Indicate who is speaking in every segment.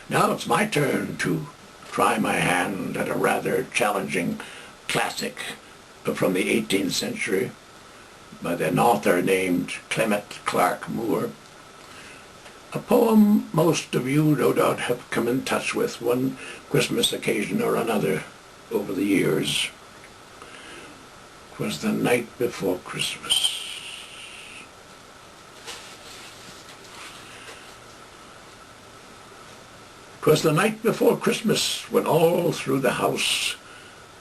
Speaker 1: Now it's my turn to try my hand at a rather challenging classic from the 18th century by an author named Clement Clark Moore. A poem most of you no doubt have come in touch with one Christmas occasion or another over the years. 'Twas the night before Christmas. 'Twas the night before Christmas, when all through the house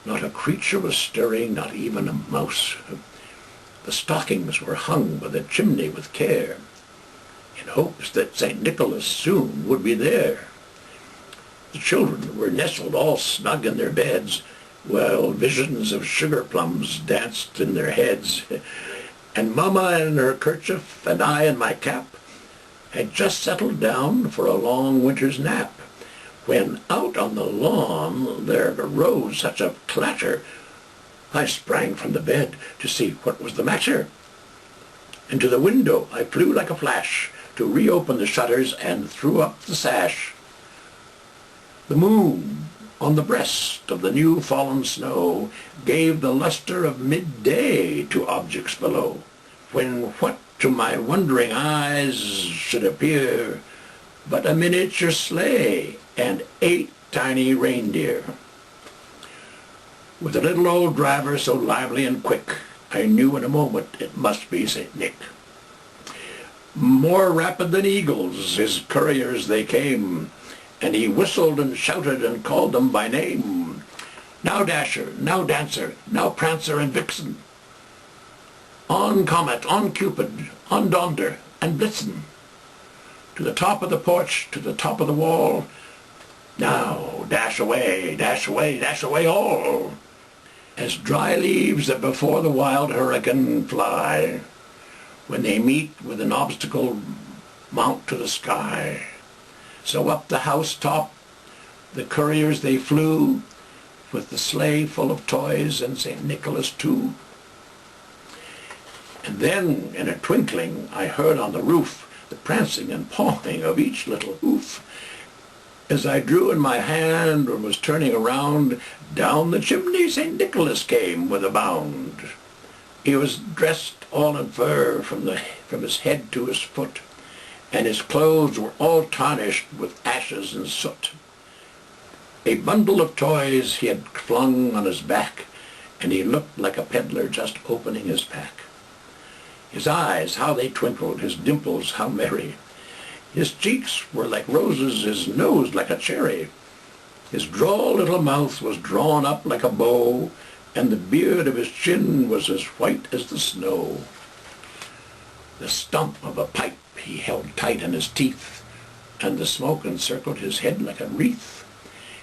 Speaker 1: not a creature was stirring, not even a mouse. The stockings were hung by the chimney with care, in hopes that St. Nicholas soon would be there. The children were nestled all snug in their beds, while visions of sugar plums danced in their heads. And Mamma in her kerchief and I in my cap had just settled down for a long winter's nap, when out on the lawn there arose such a clatter, I sprang from the bed to see what was the matter. And to the window I flew like a flash to reopen the shutters and threw up the sash. The moon on the breast of the new fallen snow gave the luster of midday to objects below, when what to my wondering eyes should appear but a miniature sleigh and 8 tiny reindeer. With a little old driver so lively and quick, I knew in a moment it must be St. Nick. More rapid than eagles his couriers they came, and he whistled and shouted and called them by name. Now Dasher, now Dancer, now Prancer and Vixen, on Comet, on Cupid, on Donder and Blitzen, to the top of the porch, to the top of the wall. Now dash away, dash away, dash away all, as dry leaves that before the wild hurricane fly, when they meet with an obstacle mount to the sky. So up the housetop the couriers they flew, with the sleigh full of toys and St. Nicholas too. And then in a twinkling I heard on the roof the prancing and pawing of each little hoof. As I drew in my hand and was turning around, down the chimney St. Nicholas came with a bound. He was dressed all in fur from his head to his foot, and his clothes were all tarnished with ashes and soot. A bundle of toys he had flung on his back, and he looked like a peddler just opening his pack. His eyes, how they twinkled, his dimples, how merry. His cheeks were like roses, his nose like a cherry. His droll little mouth was drawn up like a bow, and the beard of his chin was as white as the snow. The stump of a pipe he held tight in his teeth, and the smoke encircled his head like a wreath.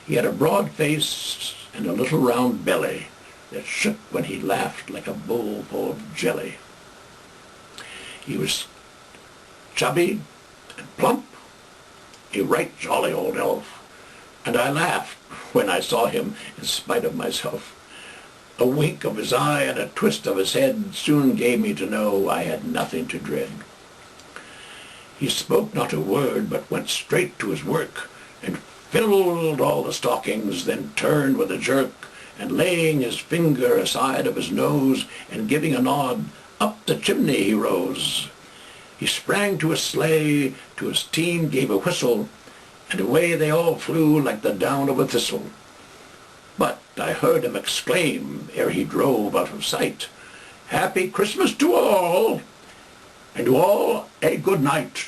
Speaker 1: He had a broad face and a little round belly that shook when he laughed like a bowl full of jelly. He was chubby and plump, a right jolly old elf, and I laughed when I saw him in spite of myself. A wink of his eye and a twist of his head soon gave me to know I had nothing to dread. He spoke not a word, but went straight to his work, and filled all the stockings, then turned with a jerk, and laying his finger aside of his nose, and giving a nod, up the chimney he rose. He sprang to his sleigh, to his team gave a whistle, and away they all flew like the down of a thistle. But I heard him exclaim, ere he drove out of sight, "Happy Christmas to all, and to all a good night."